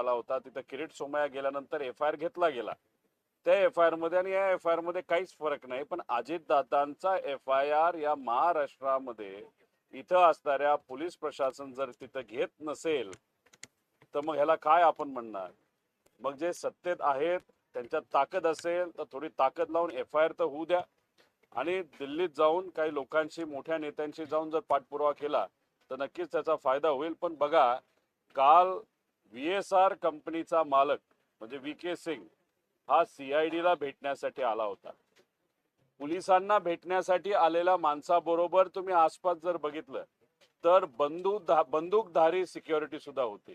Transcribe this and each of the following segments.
आला होता, तिथं किरीट सोमय्या गेल्यानंतर FIR घेतला गेला. त्या FIR मध्ये आणि या FIR मध्ये काहीच फरक नाही. पण अजितदादांचा FIR या महाराष्ट्रामध्ये इथं असणाऱ्या पोलीस प्रशासन जर तिथं घेत नसेल तर मग ह्याला काय आपण म्हणणार? मग जे सत्तेत आहेत त्यांच्यात ताकद असेल तर थोडी ताकद लावून FIR तर होऊ द्या आणि दिल्लीत जाऊन काही लोकांशी, मोठ्या नेत्यांशी जाऊन जर पाठपुरावा केला तर नक्कीच त्याचा फायदा होईल. पण बघा, काल VSR कंपनीचा मालक म्हणजे VK सिंग हा CID ला भेटण्यासाठी आला होता. पोलिसांना भेटण्यासाठी आलेल्या माणसाबरोबर तुम्ही आसपास जर बघितलं तर बंदूकधारी सिक्युरिटी सुद्धा होती.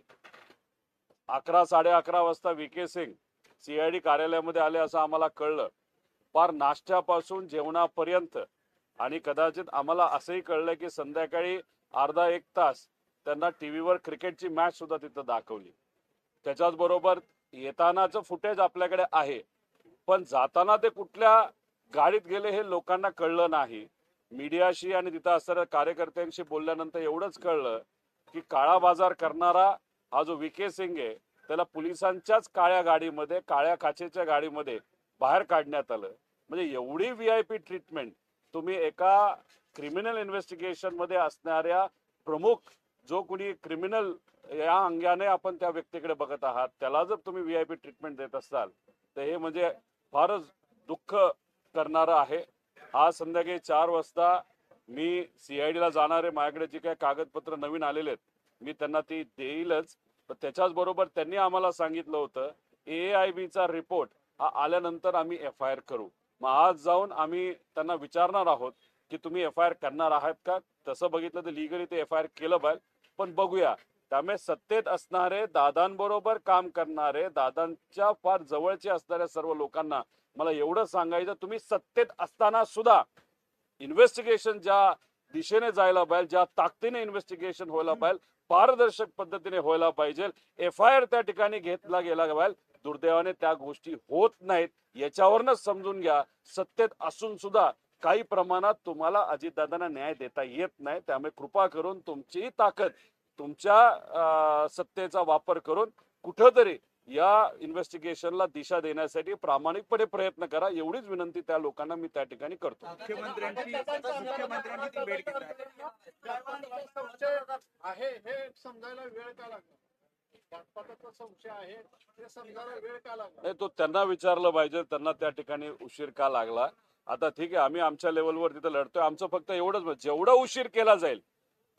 11-11:30 वाजता VK सिंग CID कार्यालयामध्ये आले असं आम्हाला कळलं. पार नाश्त्यापासून जेवणापर्यंत. आणि कदाचित आम्हाला असंही कळलं की संध्याकाळी अर्धा एक तास त्यांना टीव्हीवर क्रिकेटची मॅच सुद्धा तिथं दाखवली. त्याच्याच बरोबर येतानाचं फुटेज आपल्याकडे आहे, पण जाताना ते कुठल्या गाडीत गेले हे लोकांना कळलं नाही. मीडियाशी आणि तिथं असणाऱ्या कार्यकर्त्यांशी बोलल्यानंतर एवढंच कळलं की काळा बाजार करणारा हा जो VK सिंग आहे त्याला पोलिसांच्याच काळ्या गाडीमध्ये, काळ्या काचेच्या गाडीमध्ये बाहेर काढण्यात आलं. म्हणजे एवढी VIP ट्रीटमेंट तुम्ही एका क्रिमिनल इन्व्हेस्टिगेशन मध्ये असणाऱ्या प्रमुख जो कोणी क्रिमिनल या अंगाने आपण त्या व्यक्तीकडे बघत आहात त्याला जर तुम्ही VIP ट्रीटमेंट देत असाल तर हे म्हणजे फारच दुःख करणारं आहे. आज संध्याकाळी 4 वाजता मी CID ला जाणार आहे. माझ्याकडे जी काही कागदपत्र नवीन आलेले आहेत मी त्यांना ती देईलच. तर त्याच्याच बरोबर त्यांनी आम्हाला सांगितलं होतं AIB चा रिपोर्ट हा आल्यानंतर आम्ही FIR करू. मग आज जाऊन आम्ही त्यांना विचारणार आहोत की तुम्ही FIR करणार आहात का. तसं बघितलं तर लिगली ते FIR केलं पाहिजे, पण बघूया. त्यामुळे सत्तेत असणारे, दादांबरोबर काम करणारे, दादांच्या फार जवळचे असणाऱ्या सर्व लोकांना मला एवढं सांगायचं, तुम्ही सत्तेत असताना सुद्धा इन्व्हेस्टिगेशन ज्या दिशेने जायला पाहिजे, ज्या ताकदीने इन्व्हेस्टिगेशन व्हायला पाहिजे, पारदर्शक पद्धतीने व्हायला पाहिजे, FIR त्या ठिकाणी घेतला गेला पाहिजे. दुर्दैवाने त्या गोष्टी होत नाहीत. याच्यावरच समजून घ्या सत्तेत असून सुद्धा काही प्रमाणात तुम्हाला अजितदादांना न्याय देता येत नाही. त्यामुळे कृपा करून तुमची ताकद, तुमच्या सत्तेचा वापर करून कुठंतरी या इन्व्हेस्टिगेशनला दिशा देण्यासाठी प्रामाणिकपणे प्रयत्न करा. एवढीच विनंती त्या लोकांना मी त्या ठिकाणी करतो. मुख्यमंत्र्यांची ती भेट आहे हे समजायला वेळ का लागला? पक्षपाताचा संशय आहे हे समजायला वेळ का लागला? नाही, तो त्यांना विचारलं पाहिजे, त्यांना त्या ठिकाणी उशीर का लागला. आता ठीक आहे, आम्ही आमच्या लेवलवर तिथं लढतोय. आमचं फक्त एवढंच, जेवढा उशीर केला जाईल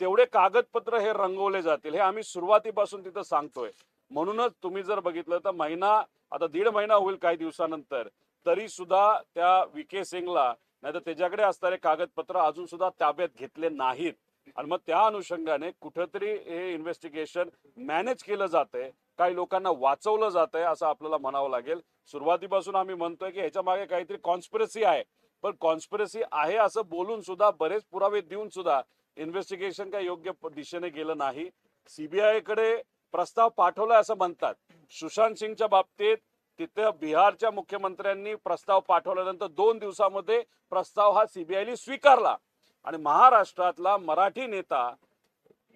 तेवढे कागदपत्र हे रंगवले जातील, हे आम्ही सुरुवातीपासून तिथं सांगतोय. म्हणूनच तुम्ही जर बघितलं तर महिना, आता 1.5 महिना होईल काही दिवसानंतर, तरी सुद्धा त्या VK सिंगला नाही तर त्याच्याकडे असणारे कागदपत्र अजून सुद्धा ताब्यात घेतले नाहीत. आणि मग त्या अनुषंगाने कुठंतरी हे इन्व्हेस्टिगेशन मॅनेज केलं जातंय, काही लोकांना वाचवलं जातंय असं आपल्याला म्हणावं लागेल. सुरुवातीपासून आम्ही म्हणतोय की ह्याच्या मागे काहीतरी कॉन्स्पिरसी आहे, पण कॉन्स्पिरसी आहे असं बोलून सुद्धा, बरेच पुरावे देऊन सुद्धा इन्व्हेस्टिगेशन काही योग्य दिशेने गेलं नाही. CBI कडे प्रस्ताव पाठवलाय असं म्हणतात. सुशांत सिंगच्या बाबतीत तिथे बिहारच्या मुख्यमंत्र्यांनी प्रस्ताव पाठवल्यानंतर 2 दिवसामध्ये प्रस्ताव हा CBI ने स्वीकारला. आणि महाराष्ट्रातला मराठी नेता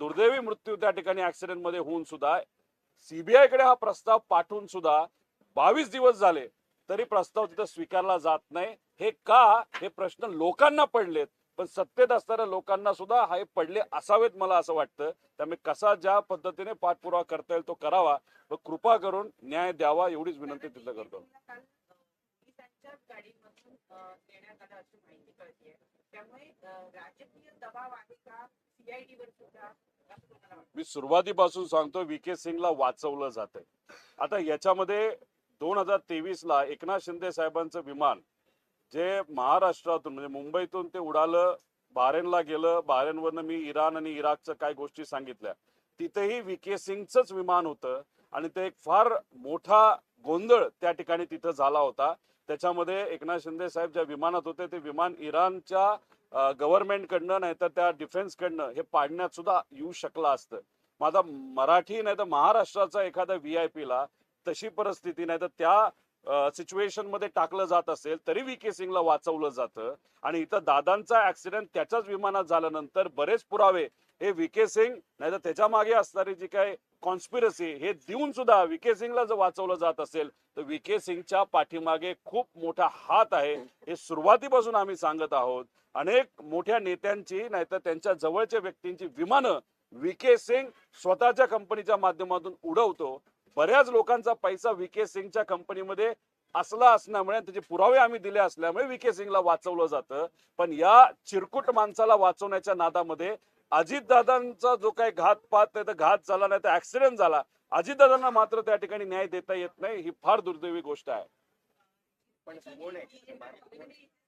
दुर्दैवी मृत्यू त्या ठिकाणी ऍक्सिडेंट मध्ये होऊन सुद्धा CBI कडे हा प्रस्ताव पाठवून सुद्धा 22 दिवस झाले तरी प्रस्ताव तिथं स्वीकारला जात नाही. हे का, हे प्रश्न लोकांना पडलेत, पण सत्तेत असणाऱ्या लोकांना सुद्धा हे पडले असावेत मला असं वाटतं. त्यामुळे कसा ज्या पद्धतीने पाठपुरावा करता येईल तो करावा, व कृपा करून न्याय द्यावा एवढीच विनंती तिथं करतो. मी सुरुवातीपासून सांगतो VK सिंगला वाचवलं जातंय. आता याच्यामध्ये 2023 ला एकनाथ शिंदे साहेबांचं विमान जे महाराष्ट्रातून म्हणजे मुंबईतून ते उडालं, बहारेनला गेलं, बहारेनवरनं मी इराण आणि इराकच्या काय गोष्टी सांगितल्या, तिथेही VK सिंगचंच विमान होतं. आणि ते एक फार मोठा गोंधळ त्या ठिकाणी तिथं झाला होता. त्याच्यामध्ये एकनाथ शिंदे साहेब ज्या विमानात होते ते विमान इराणच्या गव्हर्नमेंटकडनं नाहीतर त्या डिफेन्सकडनं हे पाडण्यात सुद्धा येऊ शकलं असतं. मग आता मराठी नाही तर महाराष्ट्राचा एखाद्या VIP ला तशी परिस्थिती नाही तर त्या सिच्युएशन मध्ये टाकलं जात असेल तरी VK सिंगला वाचवलं जातं. आणि इथं दादांचा ऍक्सिडेंट त्याच्याच विमानात झाल्यानंतर बरेच पुरावे हे VK सिंग नाही तर त्याच्या मागे असणारी जी काही कॉन्स्पिरसी हे देऊन सुद्धा व्हीके सिंगला जर वाचवलं जात असेल तर व्हीके सिंगच्या पाठीमागे खूप मोठा हात आहे हे सुरुवातीपासून आम्ही सांगत आहोत. अनेक मोठ्या नेत्यांची नाहीतर त्यांच्या जवळच्या व्यक्तींची विमानं व्हीके सिंग स्वतःच्या कंपनीच्या माध्यमातून उडवतो. बऱ्याच लोकांचा पैसा व्हीके सिंगच्या कंपनीमध्ये असला असल्यामुळे त्याचे पुरावे आम्ही दिले असल्यामुळे व्हीके सिंगला वाचवलं जातं. पण या चिरकुट माणसाला वाचवण्याच्या नादामध्ये अजितदादांचा जो काही घातपात नाही तर घात झाला नाही तर ऍक्सिडेंट झाला, अजितदादांना मात्र त्या ठिकाणी न्याय देता येत नाही. ही फार दुर्दैवी गोष्ट आहे. पण कोण आहे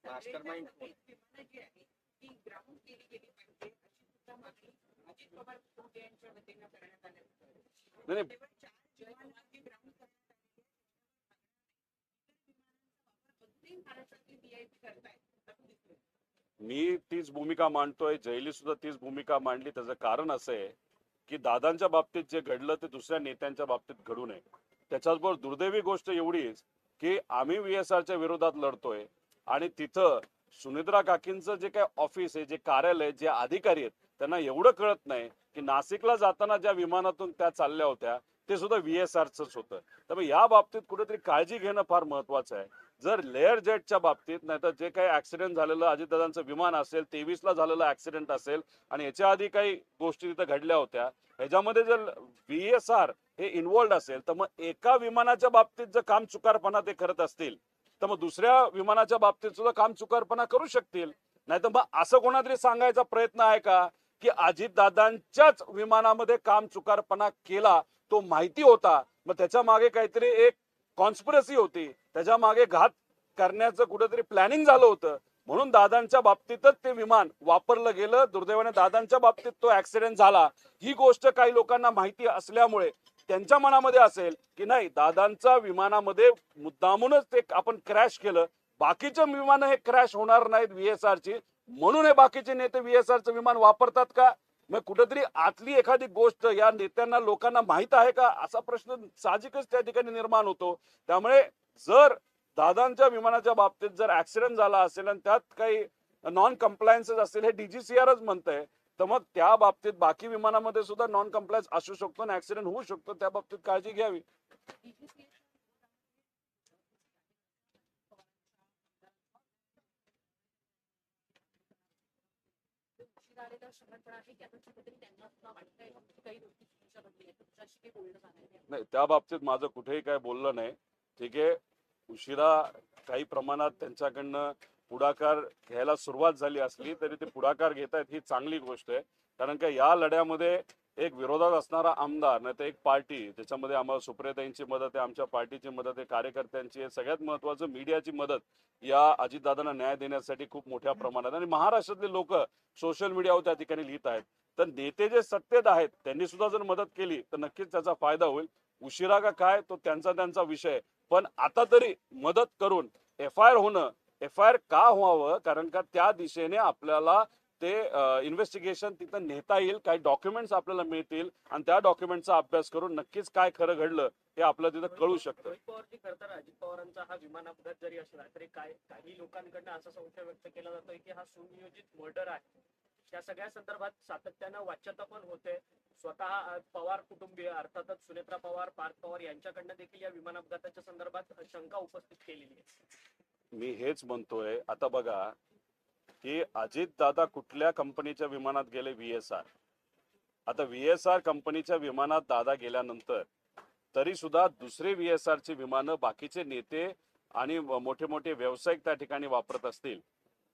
मास्टरमाइंड कोण? नाही, मी तीच भूमिका मांडतोय, जयली सुद्धा तीच भूमिका मांडली. त्याचं कारण असं आहे की दादांच्या बाबतीत जे घडलं ते दुसऱ्या नेत्यांच्या बाबतीत घडू नये. त्याच्याबरोबर दुर्दैवी गोष्ट एवढीच की आम्ही VSRच्या विरोधात लढतोय आणि तिथं सुनित्रा काकींचं जे काय ऑफिस आहे, जे कार्यालय, जे अधिकारी आहेत त्यांना एवढं कळत नाही की नाशिकला जाताना ज्या विमानातून त्या चालल्या होत्या ते सुद्धा VSRचंच होतं. त्यामुळे या बाबतीत कुठेतरी काळजी घेणं फार महत्वाचं आहे. जर लेअर जेटच्या बाबतीत नाहीतर जे काही ऍक्सिडेंट झालेलं अजितदादांचं विमान असेल, 23ला झालेलं ऍक्सिडेंट असेल आणि याच्या आधी काही गोष्टी तिथं घडल्या होत्या, ह्याच्यामध्ये जर VSR हे इन्व्हॉल्ड असेल तर मग एका विमानाच्या बाबतीत जर काम चुकारपणा ते करत असतील तर मग दुसऱ्या विमानाच्या बाबतीत सुद्धा काम चुकारपणा करू शकतील. नाहीतर मग असं कोणातरी सांगायचा प्रयत्न आहे का की अजितदादांच्याच विमानामध्ये काम चुकारपणा केला, तो माहिती होता, मग त्याच्या मागे काहीतरी एक कॉन्स्पिरसी होती, त्याच्या मागे घात करण्याचं कुठेतरी प्लॅनिंग झालं होतं म्हणून दादांच्या बाबतीतच ते विमान वापरलं गेलं. दुर्दैवाने दादांच्या बाबतीत तो ऍक्सिडेंट झाला. ही गोष्ट काही लोकांना माहिती असल्यामुळे त्यांच्या मनामध्ये असेल की नाही, दादांच्या विमानामध्ये मुद्दामूनच ते आपण क्रॅश केलं, बाकीच्या विमानं हे क्रॅश होणार नाहीत VSRची, म्हणून हे बाकीचे नेते VSRचं विमान वापरतात का? मग कुठेतरी आतली एखादी गोष्ट या नेत्यांना लोकांना माहित आहे का असा प्रश्न साहजिकच त्या ठिकाणी निर्माण होतो. त्यामुळे जर दादांच्या विमानाच्या बाबतीत जर ऍक्सिडेंट झाला असेल आणि त्यात काही नॉन कम्प्लायन्सेस असेल, हे DGCRच म्हणतंय, तर मग त्या बाबतीत बाकी विमानामध्ये सुद्धा नॉन कम्प्लायन्स असू शकतो आणि ऍक्सिडेंट होऊ शकतो. त्या बाबतीत काळजी घ्यावी. नाही, त्या बाबतीत माझं कुठेही काय बोललं नाही. ठीक आहे, उशिरा काही प्रमाणात त्यांच्याकडनं पुढाकार घ्यायला सुरुवात झाली असली तरी ते पुढाकार घेत आहेत ही चांगली गोष्ट आहे. कारण का या लढ्यामध्ये एक विरोधात असणारा आमदार नाही तर एक पार्टी, त्याच्यामध्ये आम्हाला सुप्रियाताईंची मदत आहे, आमच्या पार्टीची मदत आहे, कार्यकर्त्यांची आहे, सगळ्यात महत्वाचं मीडियाची मदत या अजितदादांना न्याय देण्यासाठी खूप मोठ्या प्रमाणात. आणि महाराष्ट्रातले लोक सोशल मीडियावर त्या ठिकाणी लिहित आहेत. तर नेते जे सत्तेत आहेत त्यांनी सुद्धा जर मदत केली तर नक्कीच त्याचा फायदा होईल. उशिरा का काय तो त्यांचा विषय, पण आता तरी मदत करून FIR होणं, FIR का व्हावं, कारण का त्या दिशेने आपल्याला ते इन्व्हेस्टिगेशन तिथं नेता येईल, काही डॉक्युमेंट्स आपल्याला मिळतील आणि त्या डॉक्युमेंटचा अभ्यास करून नक्कीच काय खरं घडलं हे आपल्याला तिथं कळू शकतं. रोहित पवारजी खरं अजित पवारांचा हा विमान अपघात जरी असला तरी काही लोकांकडनं असा संशय व्यक्त केला जातोय की हा सुनियोजित मर्डर आहे. त्या सगळ्या संदर्भात सातत्यानं वाच्यता पण होते. स्वतः पवार कुटुंबीय अर्थातच सुनेत्रा पवार, पार्थ पवार यांच्याकडनं देखील या विमान अपघाताच्या संदर्भात शंका उपस्थित केलेली आहे. मी हेच म्हणतोय, आता बघा की अजितदादा कुठल्या कंपनीच्या विमानात गेले? VSR. आता VSR कंपनीच्या विमानात दादा गेल्यानंतर तरी सुद्धा दुसरे VSRची विमानं बाकीचे नेते आणि मोठे मोठे व्यावसायिक त्या ठिकाणी वापरत असतील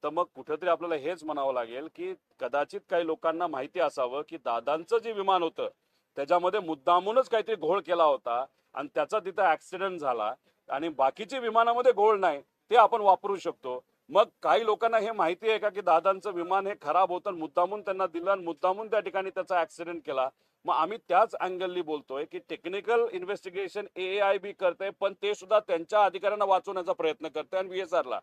तर मग कुठेतरी आपल्याला हेच म्हणावं लागेल की कदाचित काही लोकांना माहिती असावं की दादांचं जे विमान होतं त्याच्यामध्ये मुद्दामूनच काहीतरी घोळ केला होता आणि त्याचा तिथं ऍक्सिडेंट झाला आणि बाकीच्या विमानामध्ये घोळ नाही, ते आपण वापरू शकतो. मग काही लोकांना हे माहिती आहे का की दादांचं विमान हे खराब होतं, मुद्दामून त्यांना दिलं आणि मुद्दामून त्या ठिकाणी त्याचा ऍक्सिडेंट केला? मग आम्ही त्याच अँगलनी बोलतोय की टेक्निकल इन्व्हेस्टिगेशन AAIB करते, पण ते सुद्धा त्यांच्या अधिकाऱ्यांना वाचवण्याचा प्रयत्न करते आणि VSRला.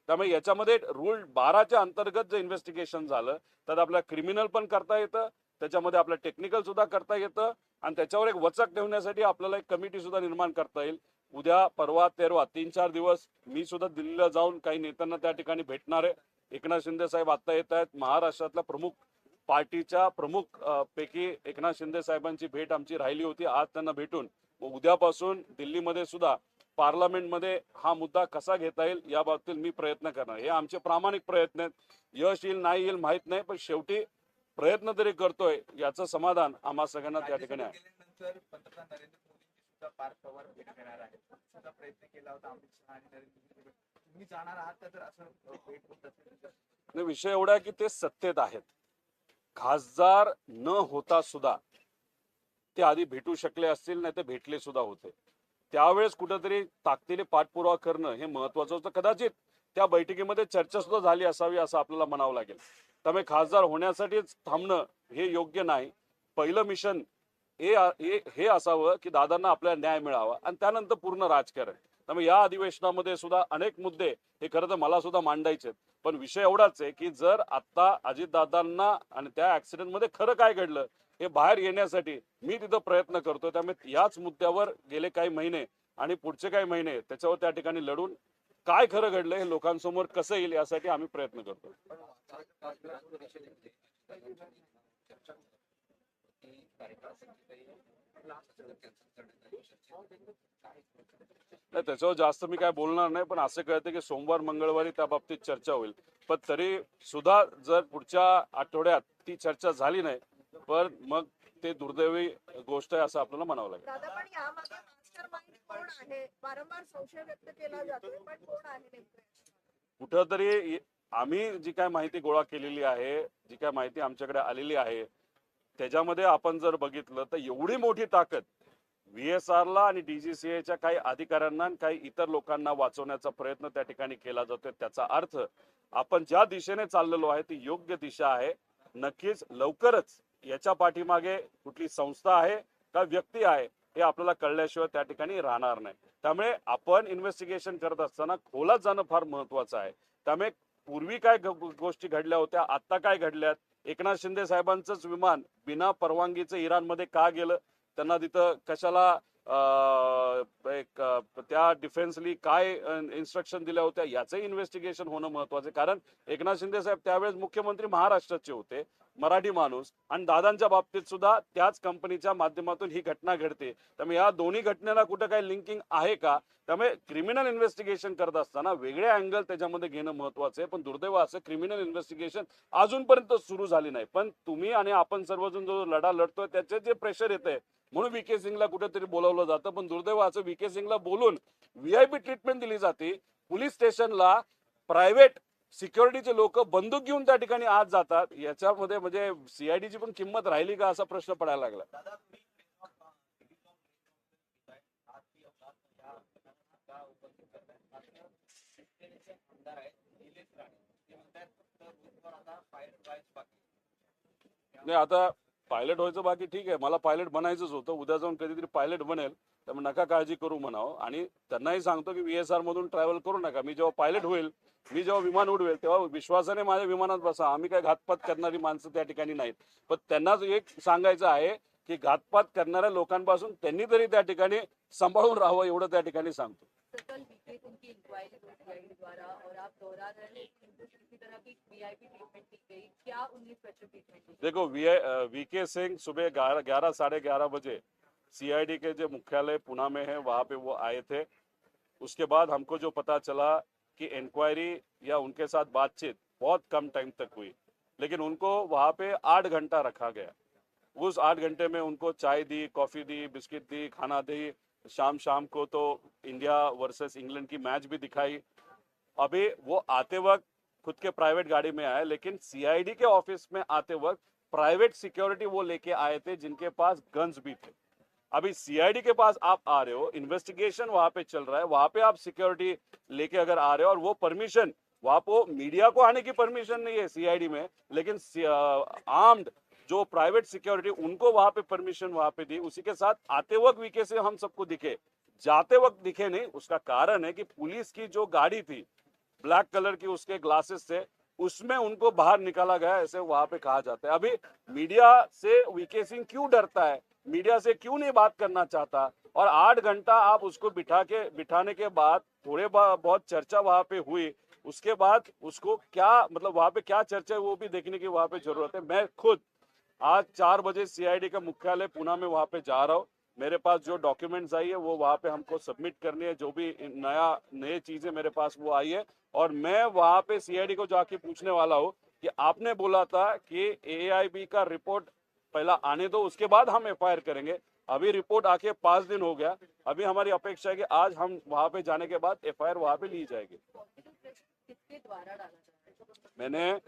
त्यामुळे याच्यामध्ये रूल 12च्या अंतर्गत जर इन्व्हेस्टिगेशन झालं तर आपल्याला क्रिमिनल पण करता येतं, त्याच्यामध्ये आपलं टेक्निकल सुद्धा करता येतं आणि त्याच्यावर एक वचक ठेवण्यासाठी आपल्याला एक कमिटी सुद्धा निर्माण करता येईल. उद्या, परवा, तेरवा 3-4 दिवस मी सुद्धा दिल्लीला जाऊन काही नेत्यांना त्या ठिकाणी भेटणार आहे. एकनाथ शिंदे साहेब आता येत आहेत, महाराष्ट्रातल्या प्रमुख पार्टीच्या प्रमुख पैकी एकनाथ शिंदे साहेबांची भेट आमची राहिली होती. आज त्यांना भेटून उद्यापासून दिल्लीमध्ये सुद्धा पार्लमेंटमध्ये हा मुद्दा कसा घेता येईल या बाबतीत मी प्रयत्न करणार. हे आमचे प्रामाणिक प्रयत्न आहेत. यश येईल नाही येईल माहित नाही, पण शेवटी प्रयत्न तरी करतोय याचं समाधान आम्हा सगळ्यांना त्या ठिकाणी आहे. गेल्यानंतर पंतप्रधान नरेंद्र मोदींची सुद्धा पार्थ पवार भेट घेणार आहेत. सुद्धा प्रयत्न केला होता अमित शहा आणि नरेंद्र मोदी. तुम्ही जाणार आहात का जर असं भेट होत असेल? आणि विषय एवढा आहे की ते सत्तेत आहेत. खासदार न होता सुद्धा ते आधी भेटू शकले असतील, नाही तर भेटले सुद्धा होते. त्यावेळेस कुठेतरी ताकदीने पाठपुरावा करणं हे महत्वाचं होतं. कदाचित त्या बैठकीमध्ये चर्चा सुद्धा झाली असावी असं आपल्याला म्हणावं लागेल. त्यामुळे खासदार होण्यासाठीच थांबणं हे योग्य नाही. पहिलं मिशन हे असावं की दादांना आपल्याला न्याय मिळावा आणि त्यानंतर पूर्ण राजकारण. त्यामुळे या अधिवेशनामध्ये सुद्धा अनेक मुद्दे हे खरं तर मला सुद्धा मांडायचे आहेत. पण विषय एवढाच आहे की जर आता अजितदादांना आणि त्या ऍक्सिडेंटमध्ये खरं काय घडलं हे बाहेर येण्यासाठी मी तिथं प्रयत्न करतोय. त्यामुळे याच मुद्द्यावर गेले काही महिने आणि पुढचे काही महिने त्याच्यावर त्या ठिकाणी लढून काय खरं घडलं हे लोकांसमोर कसं येईल यासाठी आम्ही प्रयत्न करतो. नाही त्याच्यावर जास्त मी काय बोलणार नाही, पण असं कळतं की सोमवार मंगळवारी त्या बाबतीत चर्चा होईल. पण तरी सुद्धा जर पुढच्या आठवड्यात ती चर्चा झाली नाही पण मग ते दुर्दैवी गोष्ट आहे असं आपल्याला म्हणावं लागेल. दादा पण यामागे मास्टरमाइंड कोण आहे? वारंवार संशय व्यक्त केला जातोय, पण कोण आहे नेमकं? कुठंतरी आम्ही जी काय माहिती गोळा केलेली आहे, जी काय माहिती आमच्याकडे आलेली आहे त्याच्यामध्ये आपण जर बघितलं तर एवढी मोठी ताकद VSR ला आणि DGCAच्या काही अधिकाऱ्यांना आणि काही इतर लोकांना वाचवण्याचा प्रयत्न त्या ठिकाणी केला जातोय. त्याचा अर्थ आपण ज्या दिशेने चाललेलो आहे ती योग्य दिशा आहे. नक्कीच लवकरच याच्या पाठीमागे कुठली संस्था आहे का व्यक्ती आहे हे आपल्याला कळल्याशिवाय त्या ठिकाणी राहणार नाही. त्यामुळे आपण इन्व्हेस्टिगेशन करत असताना खोलात जाणं फार महत्वाचं आहे. त्यामुळे पूर्वी काय गोष्टी घडल्या होत्या, आता काय घडल्यात, एकनाथ शिंदे साहेबांचंच विमान बिना परवानगीचं इराणमध्ये का गेलं, त्यांना तिथं कशाला त्या डिफेन्सली काय इन्स्ट्रक्शन दिल्या होत्या याचंही इन्व्हेस्टिगेशन होणं महत्वाचं आहे. कारण एकनाथ शिंदे साहेब त्यावेळेस मुख्यमंत्री महाराष्ट्राचे होते, मराठी माणूस, आणि दादांच्या बाबतीत सुद्धा त्याच कंपनीच्या माध्यमातून ही घटना घडते. त्यामुळे या दोन्ही घटनेला कुठं काही लिंकिंग आहे का? त्यामुळे क्रिमिनल इन्व्हेस्टिगेशन करत असताना वेगळे अँगल त्याच्यामध्ये घेणं महत्वाचं आहे. पण दुर्दैव असं क्रिमिनल इन्व्हेस्टिगेशन अजूनपर्यंत सुरू झाली नाही. पण तुम्ही आणि आपण सर्वजण जो लढा लढतोय त्याचे जे प्रेशर येतंय म्हणून VK सिंगला कुठेतरी बोलावलं जातं. पण दुर्दैव असं VK सिंगला बोलून VIP ट्रीटमेंट दिली जाते. पोलीस स्टेशनला प्रायव्हेट सिक्युरिटीचे लोक बंदूक घेऊन त्या ठिकाणी आज जातात. याच्यामध्ये म्हणजे CIDची पण किंमत राहिली का असा प्रश्न पडायला लागला. नाही आता पायलट व्हायचं बाकी ठीक आहे, मला पायलट बनायचंच होतं. उद्या जाऊन कधीतरी पायलट बनेल, त्यामुळे नका काळजी करू म्हणावं. आणि त्यांनाही सांगतो की VSR मधून ट्रॅव्हल करू नका. मी जेव्हा पायलट होईल, मी जेव्हा विमान उडवेल तेव्हा विश्वासाने माझ्या विमानात बसा. आम्ही काय घातपात करणारी माणसं त्या ठिकाणी नाहीत. पण त्यांनाच एक सांगायचं आहे की घातपात करणाऱ्या लोकांपासून त्यांनी तरी त्या ठिकाणी सांभाळून राहावं एवढं त्या ठिकाणी सांगतो. कल बीते उनकी इंक्वायरी हुई CID द्वारा और आप दोहरा रहे हैं कि उनको किसी तरह की VIP ट्रीटमेंट दी गई, क्या उन्हें स्पेशल ट्रीटमेंट दी? देखो VK सिंह सुबह 11 साढ़े 11 बजे CID के जो मुख्यालय पुणे में है वहाँ पे वो आए थे. उसके बाद हमको जो पता चला कि इंक्वायरी या उनके साथ बातचीत बहुत कम टाइम तक हुई, लेकिन उनको वहाँ पे 8 घंटा रखा गया. उस 8 घंटे में उनको चाय दी, कॉफी दी, बिस्किट दी, खाना दी. शाम को तो इंडिया वर्सेस इंग्लैंड की मैच भी दिखाई. अभी वो आते वक्त खुद के प्राइवेट गाड़ी में आए, लेकिन CID के ऑफिस में आते वक्त प्राइवेट सिक्योरिटी वो लेके आए थे जिनके पास गन्स भी थे. अभी CID के पास आप आ रहे हो, इन्वेस्टिगेशन वहां पे चल रहा है, वहां पे आप सिक्योरिटी लेके अगर आ रहे हो और वो परमिशन वहां पे मीडिया को आने की परमिशन नहीं है CID में, लेकिन आर्म्ड जो प्राइवेट सिक्योरिटी उनको वहां पे परमिशन वहां पे दी. उसी के साथ आते वक्त VK से हम सबको दिखे, जाते वक्त दिखे नहीं. उसका कारण है कि पुलिस की जो गाड़ी थी ब्लैक कलर की, उसके ग्लासेस से उसमें उनको बाहर निकाला गया, ऐसे वहां पे कहा जाता है. अभी मीडिया से VK सिंह क्यों डरता है, मीडिया से क्यों नहीं बात करना चाहता, और 8 घंटा आप उसको बिठाने के बाद थोड़े बहुत चर्चा वहां पे हुई. उसके बाद उसको क्या मतलब वहां पे क्या चर्चा है वो भी देखने की वहां पे जरूरत है। मैं खुद आज 4 बजे सीआईडी का मुख्यालय पुणे में वहां पे जा रहा हूँ। मेरे पास जो डॉक्यूमेंट्स आई है वो वहां पे हमको सबमिट करनी है, जो भी नए चीजें मेरे पास वो आई है। और मैं वहां पे सीआईडी को जाके पूछने वाला हूँ कि आपने बोला था कि एआईबी का रिपोर्ट पहला आने दो, उसके बाद हम एफआईआर करेंगे। अभी रिपोर्ट आके 5 दिन हो गया। अभी हमारी अपेक्षा है कि आज हम वहां पे जाने के बाद एफआईआर वहां पे ली जाएगी। किसके द्वारा डाला जा रहा है? मैंने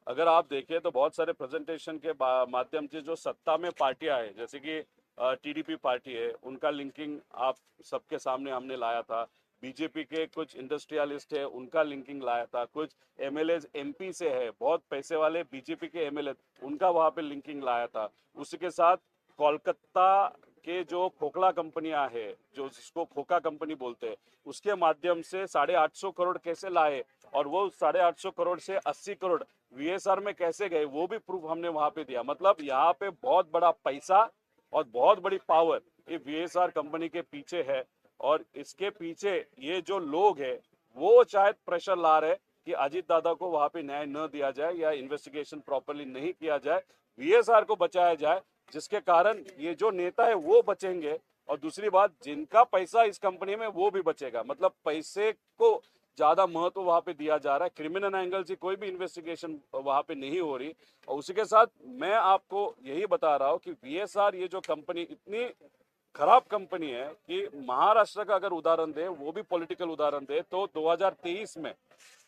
अगर आप देखें तो बहुत सारे प्रेजेंटेशन के माध्यम से जो सत्ता में पार्टियां हैं, जैसे कि टीडीपी पार्टी है, उनका लिंकिंग आप सबके सामने हमने लाया था। बीजेपी के कुछ इंडस्ट्रियलिस्ट है, उनका लिंकिंग लाया था। कुछ एमएलए एमपी से है, बहुत पैसे वाले बीजेपी के एमएलए, उनका वहां पे लिंकिंग लाया था। उसके साथ कोलकाता के जो खोखला कंपनियां है, जो जिसको खोखा कंपनी बोलते हैं, उसके माध्यम से 850 करोड़ कैसे लाए और वो 850 करोड़ से 80 करोड़ वीएसआर में कैसे गए, वो भी प्रूफ हमने वहां पे दिया। मतलब यहाँ पे बहुत बड़ा पैसा और बहुत बड़ी पावर ये वीएसआर कंपनी के पीछे है। और इसके पीछे ये जो लोग हैं वो शायद प्रेशर ला रहे कि अजीत दादा को वहां पे न्याय न दिया जाए या इन्वेस्टिगेशन प्रॉपरली नहीं किया जाए, वीएसआर को बचाया जाए, जिसके कारण ये जो नेता है वो बचेंगे। और दूसरी बात, जिनका पैसा इस कंपनी में वो भी बचेगा। मतलब पैसे को ज्यादा महत्व वहां पे दिया जा रहा है, क्रिमिनल एंगल से कोई भी इन्वेस्टिगेशन वहां पे नहीं हो रही। और उसी के साथ मैं आपको यही बता रहा हूँ कि वीएसआर ये जो कंपनी इतनी खराब कंपनी है कि महाराष्ट्र का अगर उदाहरण दे, वो भी पॉलिटिकल उदाहरण दे, तो 2023 में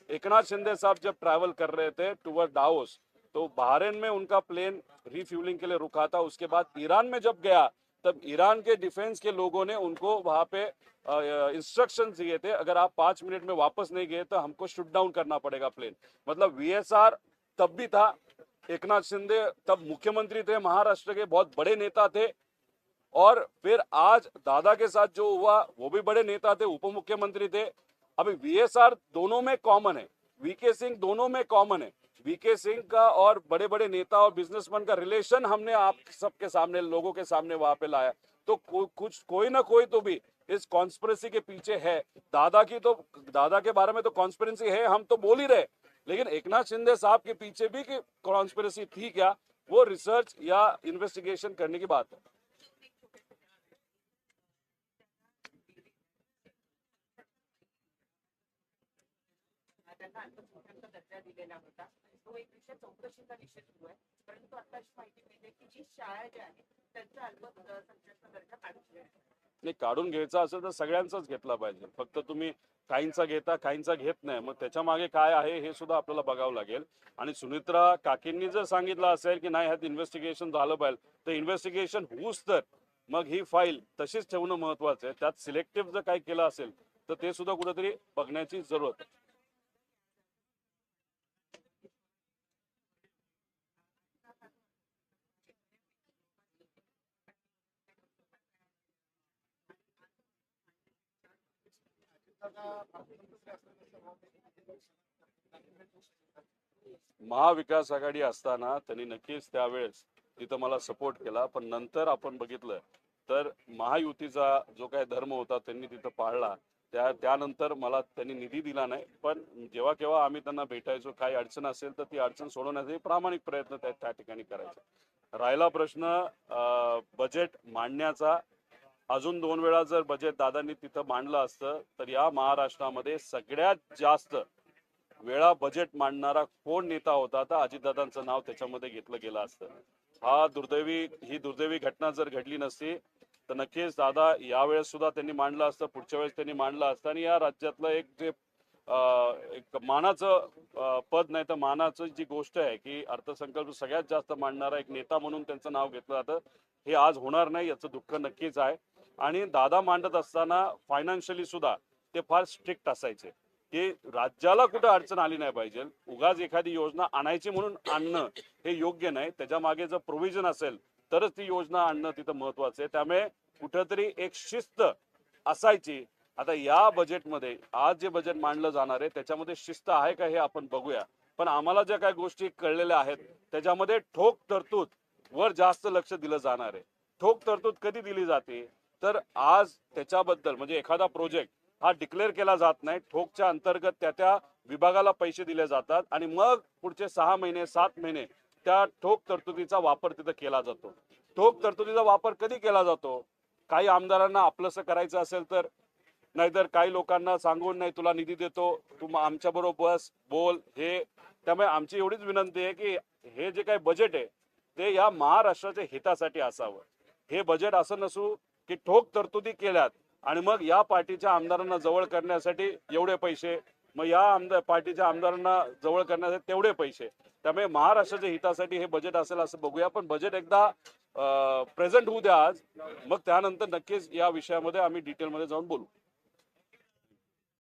एकनाथ शिंदे साहब जब ट्रैवल कर रहे थे टूवर्ड डावोस, तो बहरीन में उनका प्लेन रिफ्यूलिंग के लिए रुका था। उसके बाद ईरान में जब गया, तब ईरान के डिफेंस के लोगों ने उनको वहां पे इंस्ट्रक्शन दिए थे, अगर आप 5 मिनट में वापस नहीं गए तो हमको शूट डाउन करना पड़ेगा प्लेन। मतलब वीएसआर तब भी था, एकनाथ शिंदे तब मुख्यमंत्री थे, महाराष्ट्र के बहुत बड़े नेता थे। और फिर आज दादा के साथ जो हुआ, वो भी बड़े नेता थे, उप मुख्यमंत्री थे। अभी वीएसआर दोनों में कॉमन है, वीके सिंह दोनों में कॉमन है। वीके सिंह का और बड़े बड़े नेता और बिजनेसमैन का रिलेशन हमने आप सबके सामने, लोगों के सामने वहां पे लाया। तो कोई ना कोई तो भी इस कॉन्स्पिरेसी के पीछे है। दादा के बारे में तो कॉन्स्पिरेसी है, हम तो बोल ही रहे, लेकिन एकनाथ शिंदे साहब के पीछे भी कि कॉन्स्पिरेसी थी क्या, वो रिसर्च या इन्वेस्टिगेशन करने की बात है। त्यांना अल्पसंख्याक दर्जा दिलेला होता, तो एक विषय चौकशीचा विषय सुरू आहे। परंतु आता अशी माहिती मिळते की जी शाळा ज्या आहेत त्यांचा अल्पसंख्याक दर्जा काढून घेण्यात नाही, काढून घ्यायचा असेल तर सगळ्यांचाच घेतला पाहिजे। फक्त तुम्ही काहींचा घेता काहींचा घेत नाही, मग त्याच्या मागे काय आहे हे सुद्धा आपल्याला बघावं लागेल। आणि सुनित्रा काकींनी जर सांगितलं असेल की नाही ह्यात इन्व्हेस्टिगेशन झालं पाहिजे, तर इन्व्हेस्टिगेशन होऊच तर मग ही फाईल तशीच ठेवणं महत्वाचं आहे। त्यात सिलेक्टिव्ह जर काही केलं असेल तर ते सुद्धा कुठेतरी बघण्याची जरूरत आहे। महाविकास आघाडी असताना त्यांनी नक्कीच त्यावेळेस तिथं मला सपोर्ट केला, पण नंतर आपण बघितलं तर महायुतीचा जो काही धर्म होता त्यांनी तिथं पाळला। त्यानंतर मला त्यांनी निधी दिला नाही, पण जेव्हा केव्हा आम्ही त्यांना भेटायचो, काही अडचण असेल तर ती अडचण सोडवण्याचे प्रामाणिक प्रयत्न त्या ठिकाणी करायचे। राहिला प्रश्न बजेट मांडण्याचा, अजून 2 वेळा जर बजेट दादांनी तिथं मांडलं असतं तर या महाराष्ट्रामध्ये सगळ्यात जास्त वेळा बजेट मांडणारा कोण नेता होता, तर अजितदादांचं नाव त्याच्यामध्ये घेतलं गेलं असतं। ही दुर्दैवी घटना जर घडली नसती तर नक्कीच दादा यावेळेस सुद्धा त्यांनी मांडलं असतं, पुढच्या वेळेस त्यांनी मांडलं असतं। आणि या राज्यातलं एक जे एक मानाचं पद नाही तर मानाचं जी गोष्ट आहे की अर्थसंकल्प सगळ्यात जास्त मांडणारा एक नेता म्हणून त्यांचं नाव घेतलं जातं, हे आज होणार नाही, याचं दुःख नक्कीच आहे। आणि दादा मांडत असताना फायनान्शियली सुद्धा ते फार स्ट्रिक्ट असायचे की राज्याला कुठं अडचण आली नाही पाहिजे, उगाच एखादी योजना आणायची म्हणून आणणं हे योग्य नाही, त्याच्या मागे जर प्रोव्हिजन असेल तरच ती योजना आणणं तिथं महत्वाचं आहे। त्यामुळे कुठेतरी एक शिस्त असायची। आता या बजेटमध्ये आज जे बजेट मांडलं जाणार आहे त्याच्यामध्ये शिस्त आहे का हे आपण बघूया, पण आम्हाला ज्या काही गोष्टी कळलेल्या आहेत त्याच्यामध्ये ठोक तरतूद वर जास्त लक्ष दिलं जाणार आहे। ठोक तरतूद कधी दिली जाते तर आज त्याच्याबद्दल म्हणजे एखादा प्रोजेक्ट हा डिक्लेअर केला जात नाही. ठोकच्या अंतर्गत त्या विभागाला पैसे दिले जातात आणि मग पुढचे 6 महिने 7 महिने त्या ठोक तरतुदीचा वापर तिथं केला जातो. ठोक तरतुदीचा वापर कधी केला जातो? काही आमदारांना आपलंसं करायचं असेल तर, नाहीतर काही लोकांना सांगून नाही तुला निधी देतो, तू आमच्या बरोबर बस बोल हे. त्यामुळे आमची एवढीच विनंती आहे की हे जे काही बजेट आहे ते या महाराष्ट्राच्या हितासाठी असावं. हे बजेट असं नसू की ठोक तरतुदी केल्यात आणि मग या पार्टीच्या आमदारांना जवळ करण्यासाठी एवढे पैसे, मग या पार्टीच्या आमदारांना जवळ करण्यासाठी तेवढे पैसे. त्यामुळे महाराष्ट्राच्या हितासाठी हे बजेट असेल असं बघूया. पण बजेट एकदा प्रेझेंट होऊ द्या आज, मग त्यानंतर नक्कीच या विषयामध्ये आम्ही डिटेलमध्ये जाऊन बोलू.